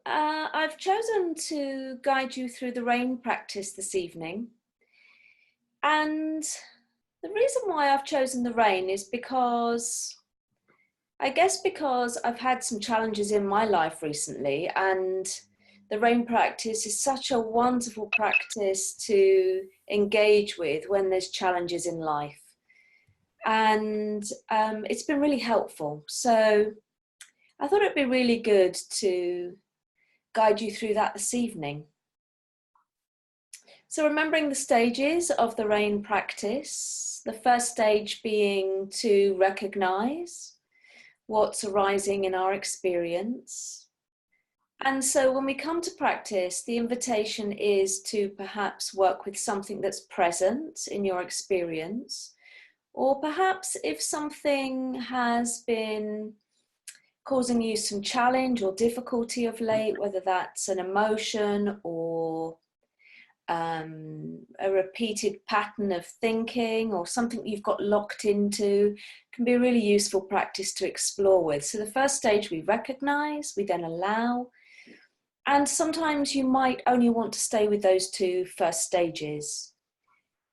I've chosen to guide you through the rain practice this evening. And the reason why I've chosen the rain is because I've had some challenges in my life recently, and the rain practice is such a wonderful practice to engage with when there's challenges in life. And it's been really helpful. So I thought it'd be really good to guide you through that this evening. So remembering the stages of the rain practice, the first stage being to recognize what's arising in our experience. And so when we come to practice, the invitation is to perhaps work with something that's present in your experience, or perhaps if something has been causing you some challenge or difficulty of late, whether that's an emotion or a repeated pattern of thinking or something you've got locked into, can be a really useful practice to explore with. So the first stage we recognize, we then allow, and sometimes you might only want to stay with those two first stages.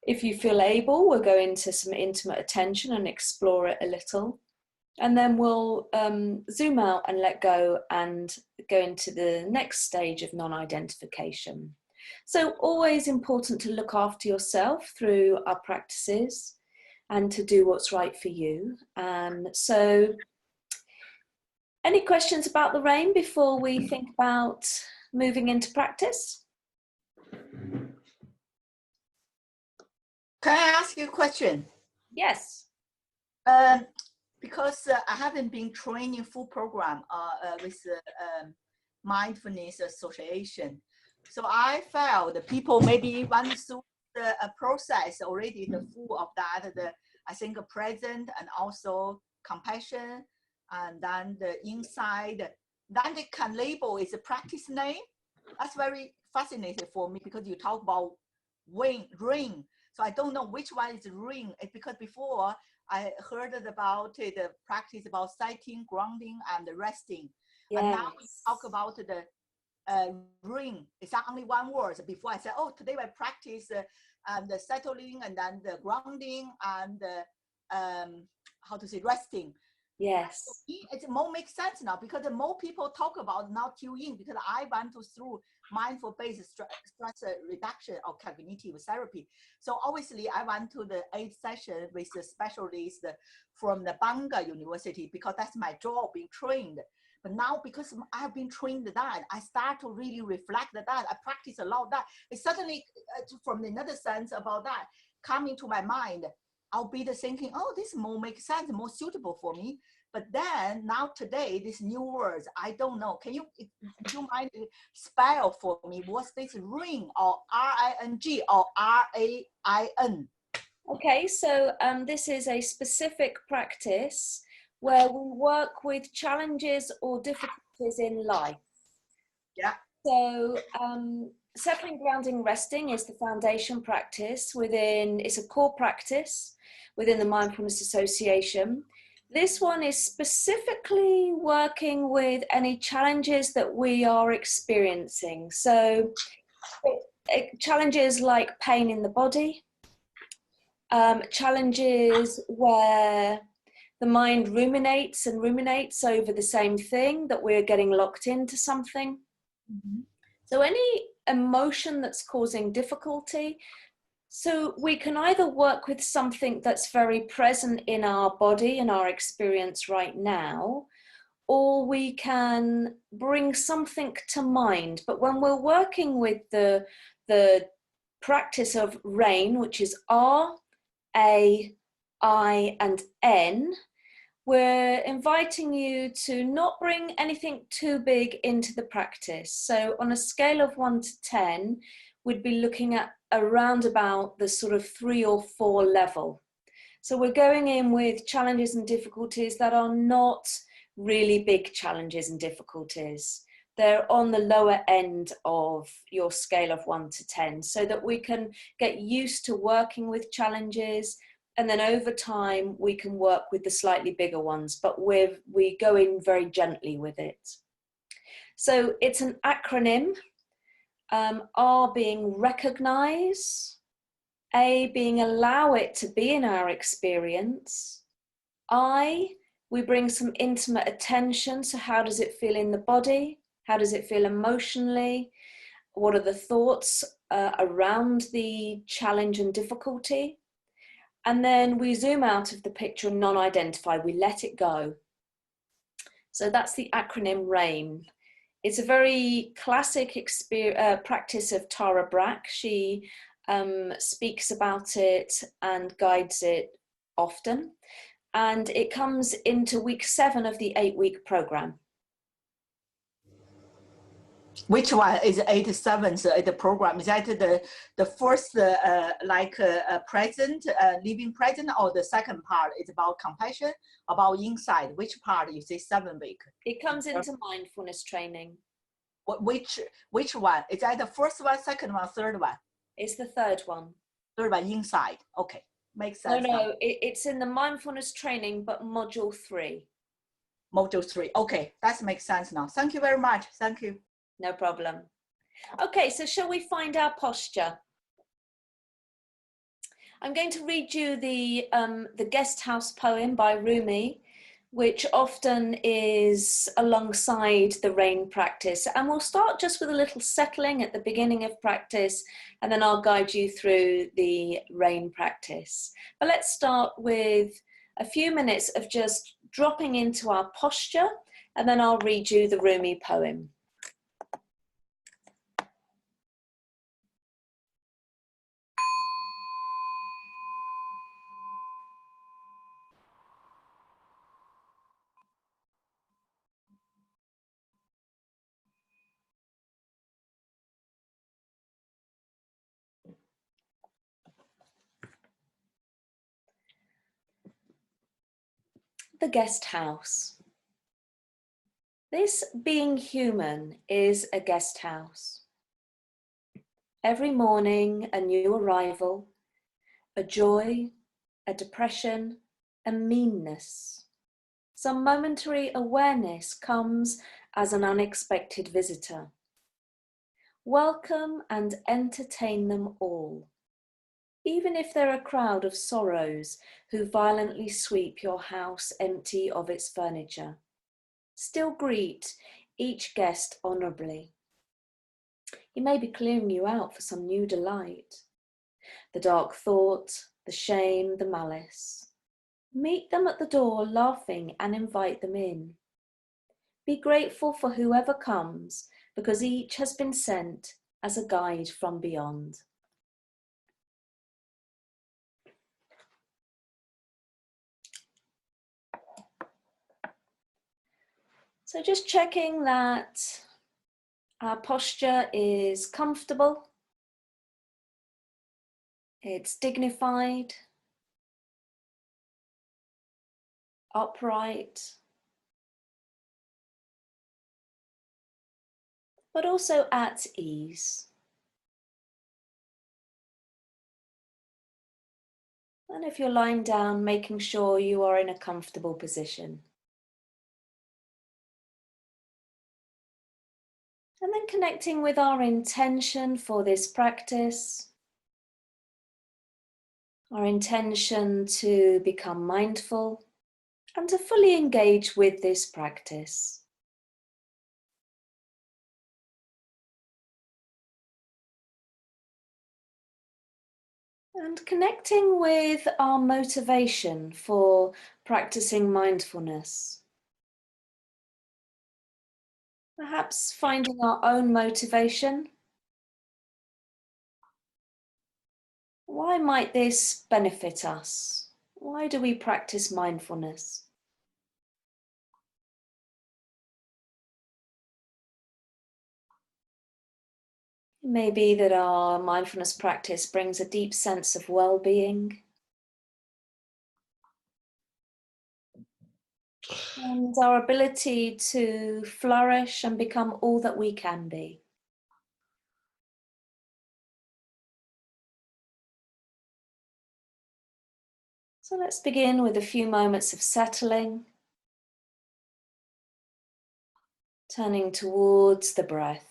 If you feel able, we'll go into some intimate attention and explore it a little. And then we'll zoom out and let go and go into the next stage of non-identification. So always important to look after yourself through our practices and to do what's right for you. So any questions about the rain before we think about moving into practice? Can I ask you a question? Yes. Because I haven't been training full program with Mindfulness Association. So I felt the people maybe went through the process already, the full of that, I think present and also compassion, and then the inside, then they can label it's a practice name. That's very fascinating for me because you talk about rain. So I don't know which one is rain. It's because before I heard about the practice about sighting, grounding, and resting. Yes. And now we talk about the ring. It's not only one word. Before I said, oh, today I practice the settling and then the grounding and the, how to say, resting. Yes. So it more makes sense now because the more people talk about now tune in, because I went through mindful-based stress reduction or cognitive therapy. So obviously I went to the 8th session with the specialist from the Bangor University because that's my job, being trained. But now because I've been trained that, I start to really reflect that. I practice a lot of that. It suddenly, from another sense about that, coming to my mind, I'll be the thinking, oh, this more makes sense, more suitable for me. But then now today, these new words, I don't know. Can you, if you mind spell for me, what's this ring or R-I-N-G or R-A-I-N? Okay, so this is a specific practice where we work with challenges or difficulties in life. Yeah. So settling, grounding, resting is the foundation practice it's a core practice within the Mindfulness Association. This one is specifically working with any challenges that we are experiencing. So challenges like pain in the body, challenges where the mind ruminates over the same thing, that we're getting locked into something. Mm-hmm. So any emotion that's causing difficulty, so we can either work with something that's very present in our body and our experience right now, or we can bring something to mind. But when we're working with the practice of RAIN, which is R, A, I, and N, we're inviting you to not bring anything too big into the practice. So on a scale of 1 to 10, we'd be looking at around about the sort of 3 or 4 level. So we're going in with challenges and difficulties that are not really big challenges and difficulties. They're on the lower end of your scale of 1 to 10, so that we can get used to working with challenges. And then over time, we can work with the slightly bigger ones, but we go in very gently with it. So it's an acronym. R being recognize, A being allow it to be in our experience, I, we bring some intimate attention. So how does it feel in the body? How does it feel emotionally? What are the thoughts around the challenge and difficulty? And then we zoom out of the picture and non-identify, we let it go. So that's the acronym RAIN. It's a very classic practice of Tara Brach. She speaks about it and guides it often. And it comes into week 7 of the 8-week program. Which one is 87? The program is that the first present, living present, or the second part is about compassion, about inside? Which part you say 7 week? It comes into mindfulness training. Which one? Is that the first one, second one, third one? It's the third one. Third one inside. Okay, makes sense. No, it's in the mindfulness training, but module 3. Module 3. Okay, that makes sense now. Thank you very much. Thank you. No problem. Okay, so shall we find our posture? I'm going to read you the Guest House poem by Rumi, which often is alongside the RAIN practice. And we'll start just with a little settling at the beginning of practice, and then I'll guide you through the RAIN practice. But let's start with a few minutes of just dropping into our posture, and then I'll read you the Rumi poem. The guest house. This being human is a guest house. Every morning, a new arrival, a joy, a depression, a meanness. Some momentary awareness comes as an unexpected visitor. Welcome and entertain them all. Even if they're a crowd of sorrows who violently sweep your house empty of its furniture, still greet each guest honourably. He may be clearing you out for some new delight. The dark thought, the shame, the malice. Meet them at the door laughing and invite them in. Be grateful for whoever comes, because each has been sent as a guide from beyond. So just checking that our posture is comfortable, it's dignified, upright, but also at ease. And if you're lying down, making sure you are in a comfortable position. And then connecting with our intention for this practice, our intention to become mindful and to fully engage with this practice. And connecting with our motivation for practicing mindfulness. Perhaps finding our own motivation. Why might this benefit us? Why do we practice mindfulness? It may be that our mindfulness practice brings a deep sense of well-being. And our ability to flourish and become all that we can be. So let's begin with a few moments of settling. turning towards the breath.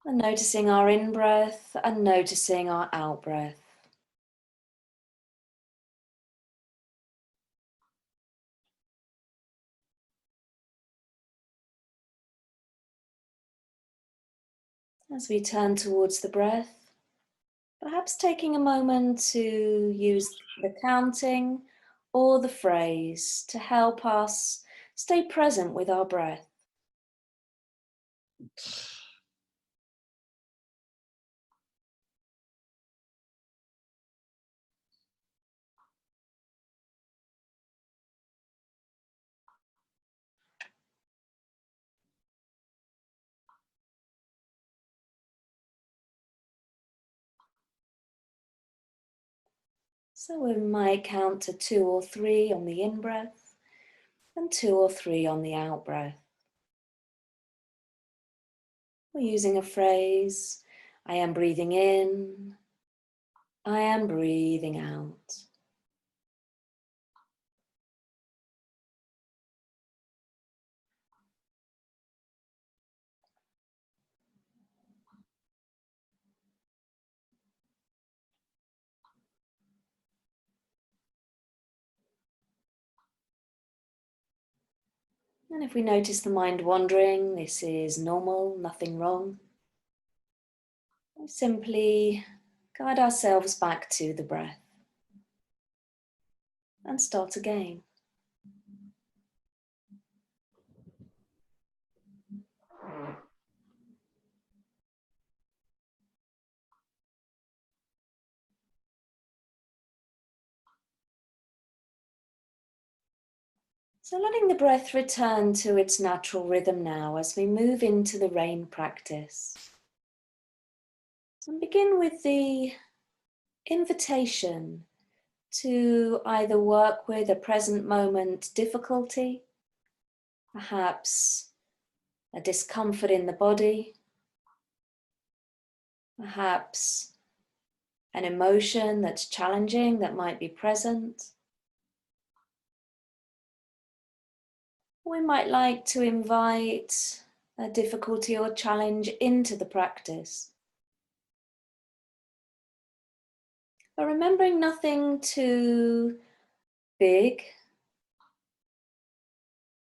And noticing our in-breath and noticing our out-breath. As we turn towards the breath, perhaps taking a moment to use the counting or the phrase to help us stay present with our breath. So we might count to 2 or 3 on the in-breath and 2 or 3 on the out-breath. We're using a phrase, I am breathing in, I am breathing out. And if we notice the mind wandering, this is normal, nothing wrong. We simply guide ourselves back to the breath and start again. So letting the breath return to its natural rhythm now as we move into the rain practice. And begin with the invitation to either work with a present moment difficulty, perhaps a discomfort in the body, perhaps an emotion that's challenging that might be present. We might like to invite a difficulty or challenge into the practice. But remembering nothing too big,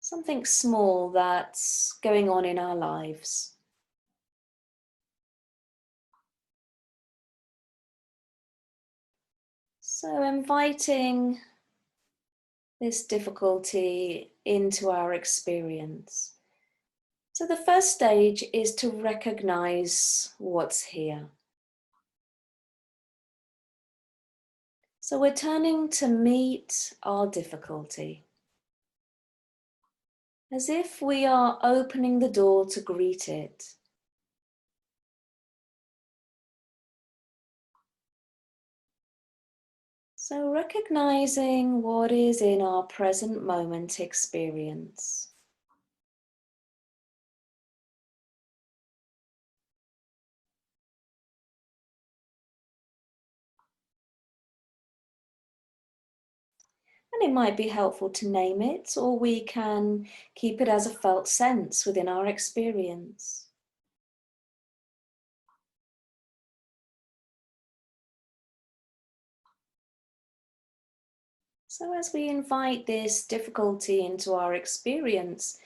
something small that's going on in our lives. So inviting this difficulty into our experience. So the first stage is to recognize what's here. So we're turning to meet our difficulty, as if we are opening the door to greet it. So recognizing what is in our present moment experience. And it might be helpful to name it, or we can keep it as a felt sense within our experience. So as we invite this difficulty into our experience,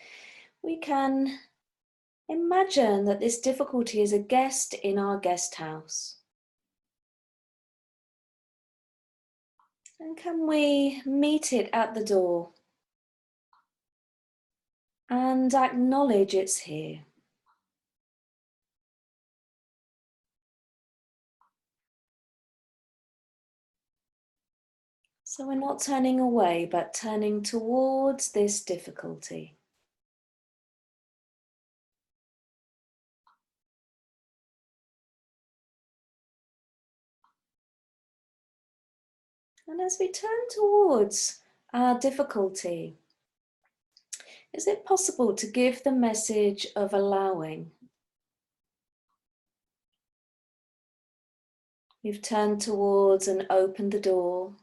we can imagine that this difficulty is a guest in our guest house. And can we meet it at the door and acknowledge it's here? So we're not turning away, but turning towards this difficulty. And as we turn towards our difficulty, is it possible to give the message of allowing? We've turned towards and opened the door.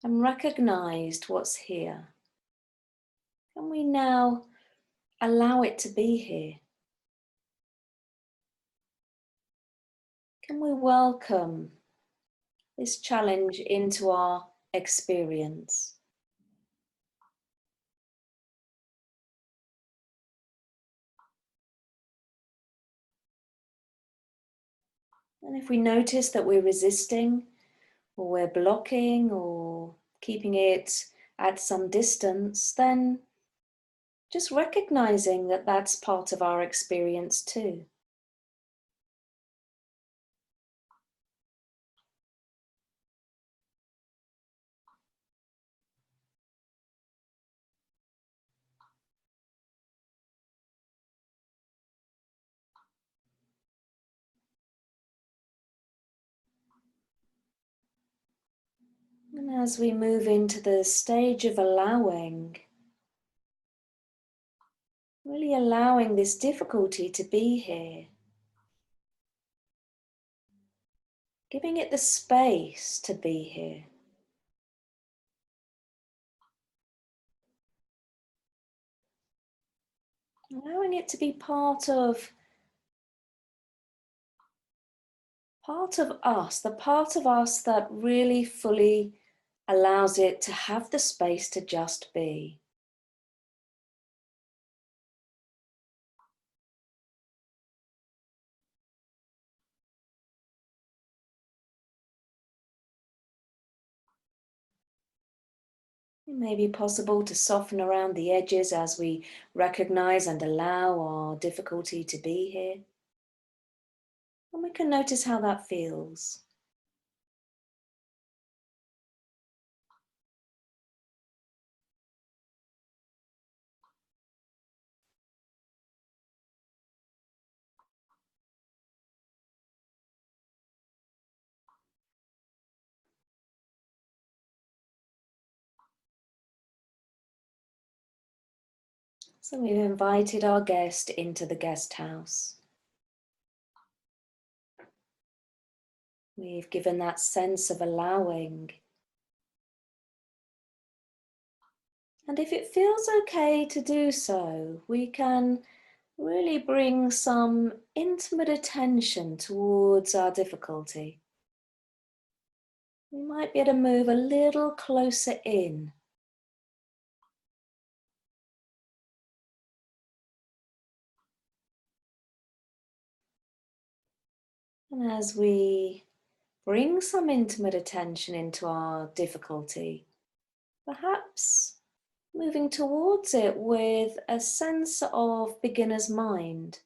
and recognized what's here, can we now allow it to be here? Can we welcome this challenge into our experience? And if we notice that we're resisting, or we're blocking, or keeping it at some distance, then just recognizing that that's part of our experience too. And as we move into the stage of allowing, really allowing this difficulty to be here, giving it the space to be here. Allowing it to be part of us, the part of us that really fully allows it to have the space to just be. It may be possible to soften around the edges as we recognize and allow our difficulty to be here. And we can notice how that feels. So we've invited our guest into the guest house. We've given that sense of allowing. And if it feels okay to do so, we can really bring some intimate attention towards our difficulty. We might be able to move a little closer in. And as we bring some intimate attention into our difficulty, perhaps moving towards it with a sense of beginner's mind,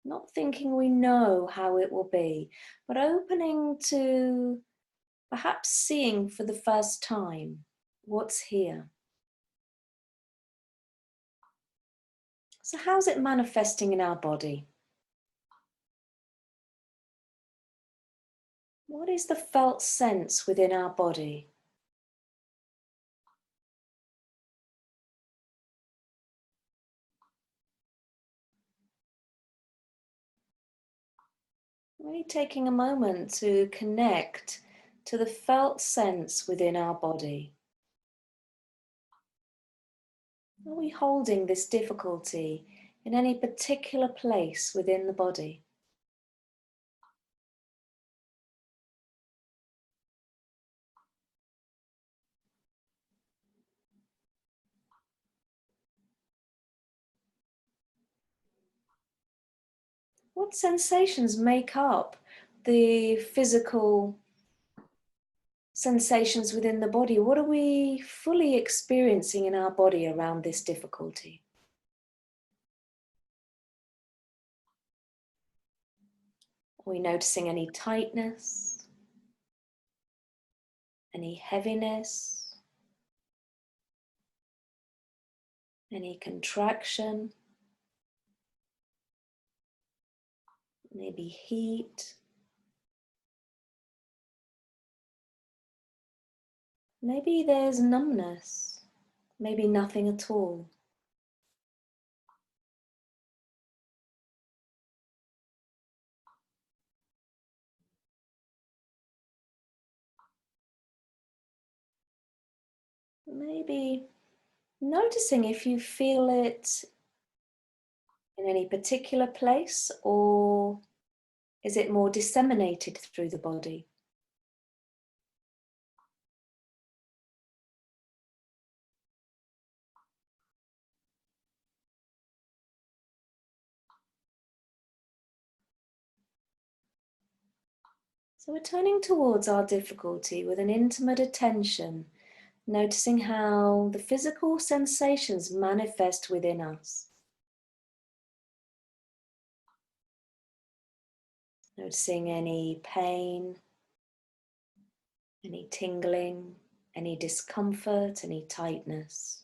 not thinking we know how it will be, but opening to perhaps seeing for the first time what's here. So how's it manifesting in our body? What is the felt sense within our body? Really taking a moment to connect to the felt sense within our body. Are we holding this difficulty in any particular place within the body? What sensations make up the physical sensations within the body? What are we fully experiencing in our body around this difficulty? Are we noticing any tightness, any heaviness, any contraction, maybe heat? Maybe there's numbness, maybe nothing at all. maybe noticing if you feel it in any particular place, or is it more disseminated through the body? So we're turning towards our difficulty with an intimate attention, noticing how the physical sensations manifest within us. Noticing any pain, any tingling, any discomfort, any tightness.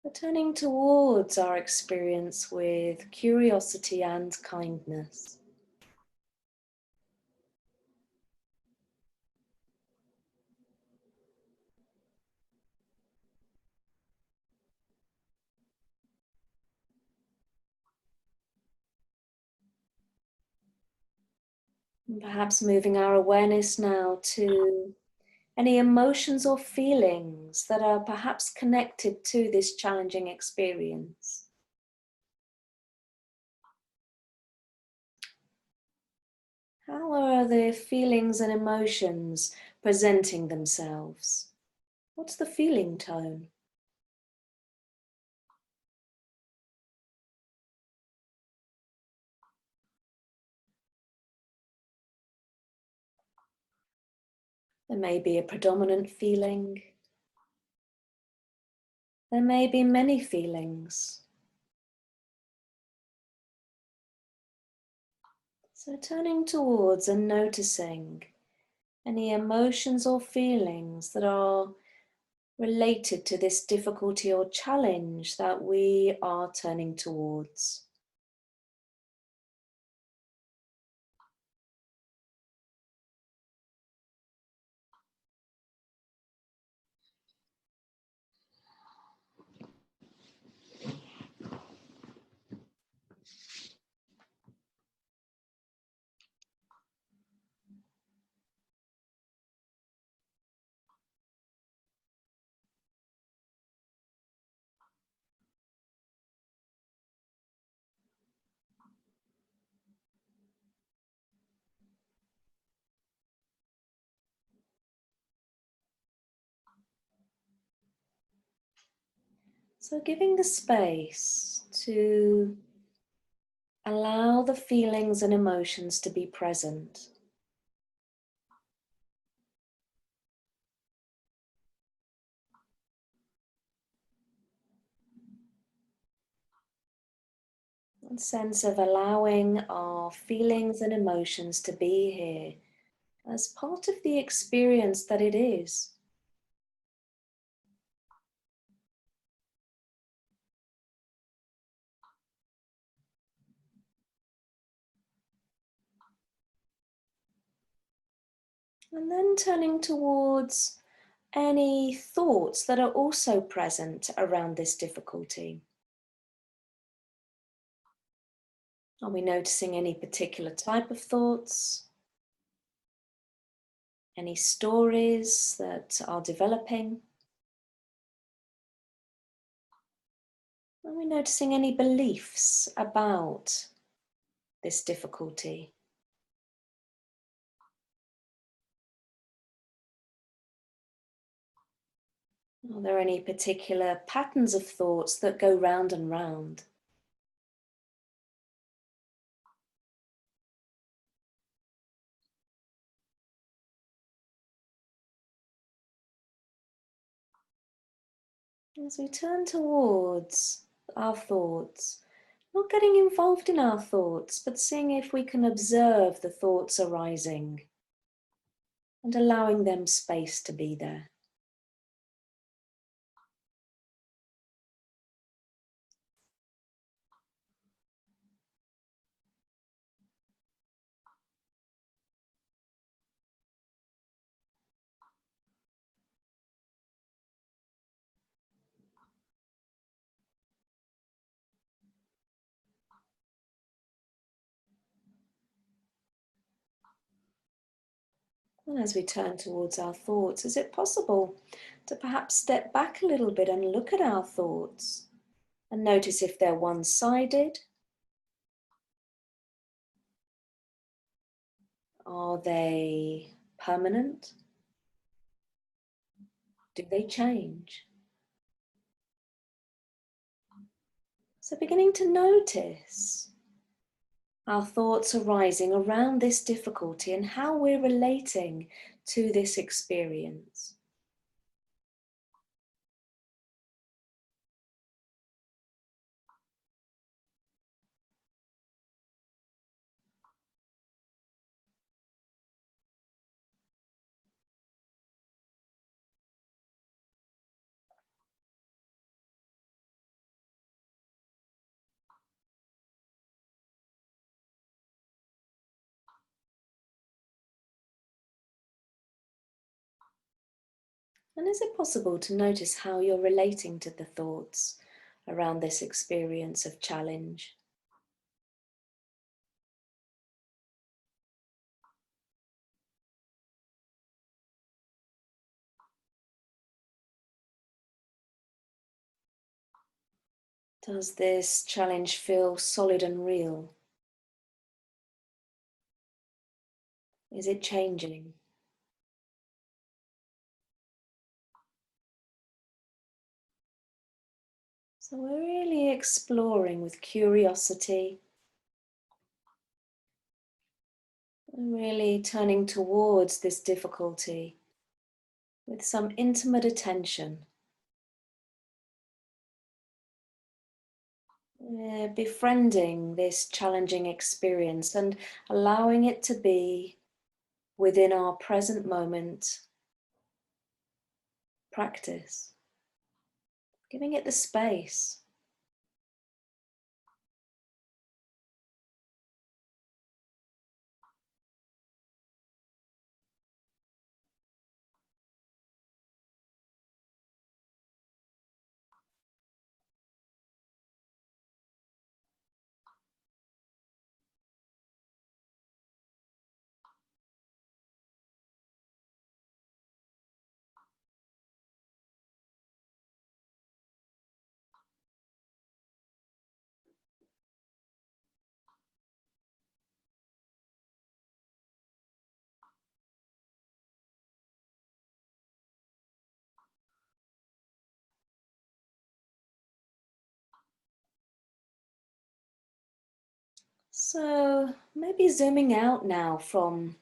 We're turning towards our experience with curiosity and kindness. And perhaps moving our awareness now to any emotions or feelings that are perhaps connected to this challenging experience. How are the feelings and emotions presenting themselves? What's the feeling tone? There may be a predominant feeling. There may be many feelings. So turning towards and noticing any emotions or feelings that are related to this difficulty or challenge that we are turning towards. So giving the space to allow the feelings and emotions to be present. A sense of allowing our feelings and emotions to be here as part of the experience that it is. And then turning towards any thoughts that are also present around this difficulty. Are we noticing any particular type of thoughts? Any stories that are developing? Are we noticing any beliefs about this difficulty? Are there any particular patterns of thoughts that go round and round? As we turn towards our thoughts, not getting involved in our thoughts, but seeing if we can observe the thoughts arising and allowing them space to be there. And as we turn towards our thoughts, is it possible to perhaps step back a little bit and look at our thoughts and notice if they're one-sided? Are they permanent? Do they change? So beginning to notice our thoughts arising around this difficulty and how we're relating to this experience. And is it possible to notice how you're relating to the thoughts around this experience of challenge? Does this challenge feel solid and real? Is it changing? So we're really exploring with curiosity, and really turning towards this difficulty with some intimate attention. We're befriending this challenging experience and allowing it to be within our present moment practice, giving it the space. So maybe zooming out now from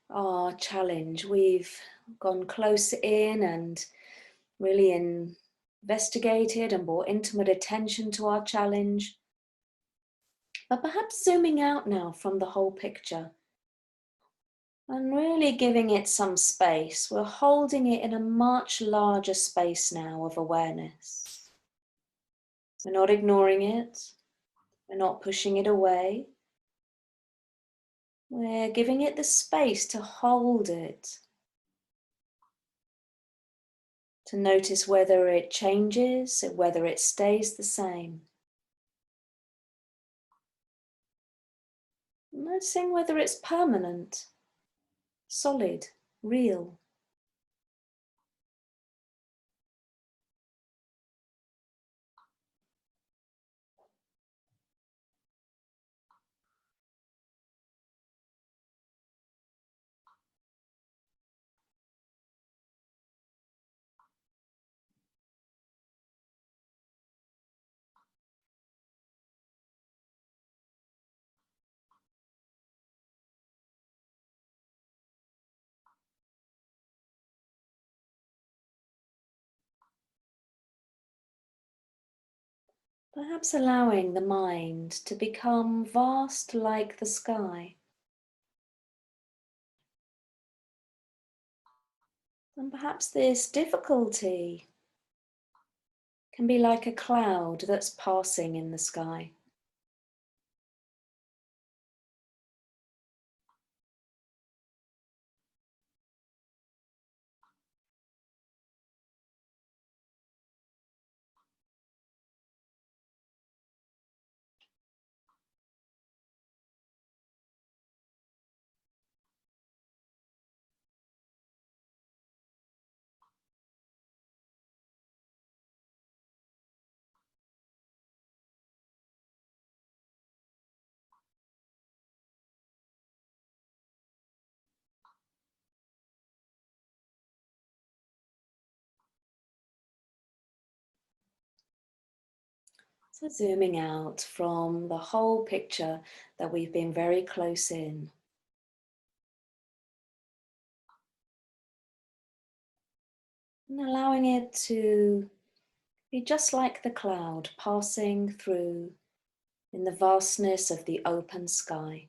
our challenge, we've gone closer in and really investigated and brought intimate attention to our challenge. But perhaps zooming out now from the whole picture and really giving it some space. We're holding it in a much larger space now of awareness. We're not ignoring it. We're not pushing it away. We're giving it the space to hold it, to notice whether it changes, whether it stays the same. Noticing whether it's permanent, solid, real. Perhaps allowing the mind to become vast like the sky. And perhaps this difficulty can be like a cloud that's passing in the sky. So zooming out from the whole picture that we've been very close in. And allowing it to be just like the cloud passing through in the vastness of the open sky.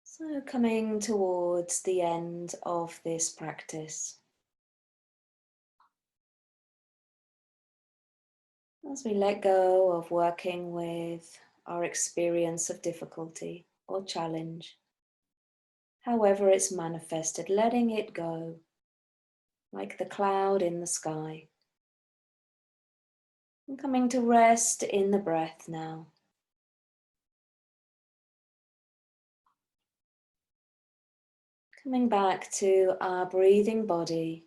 So coming towards the end of this practice, as we let go of working with our experience of difficulty or challenge, however it's manifested, letting it go like the cloud in the sky. And coming to rest in the breath now. Coming back to our breathing body,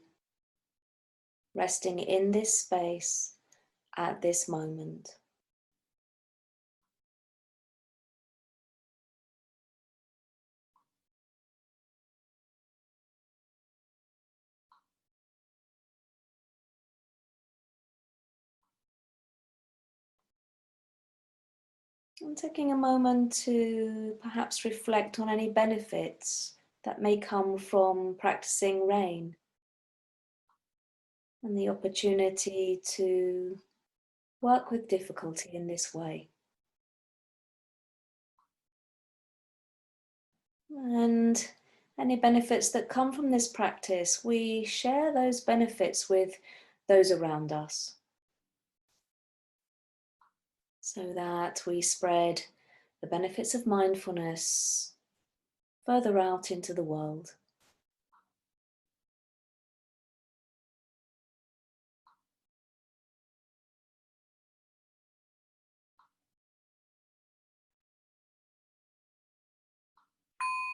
resting in this space at this moment. And taking a moment to perhaps reflect on any benefits that may come from practicing rain and the opportunity to work with difficulty in this way. And any benefits that come from this practice, we share those benefits with those around us, so that we spread the benefits of mindfulness further out into the world.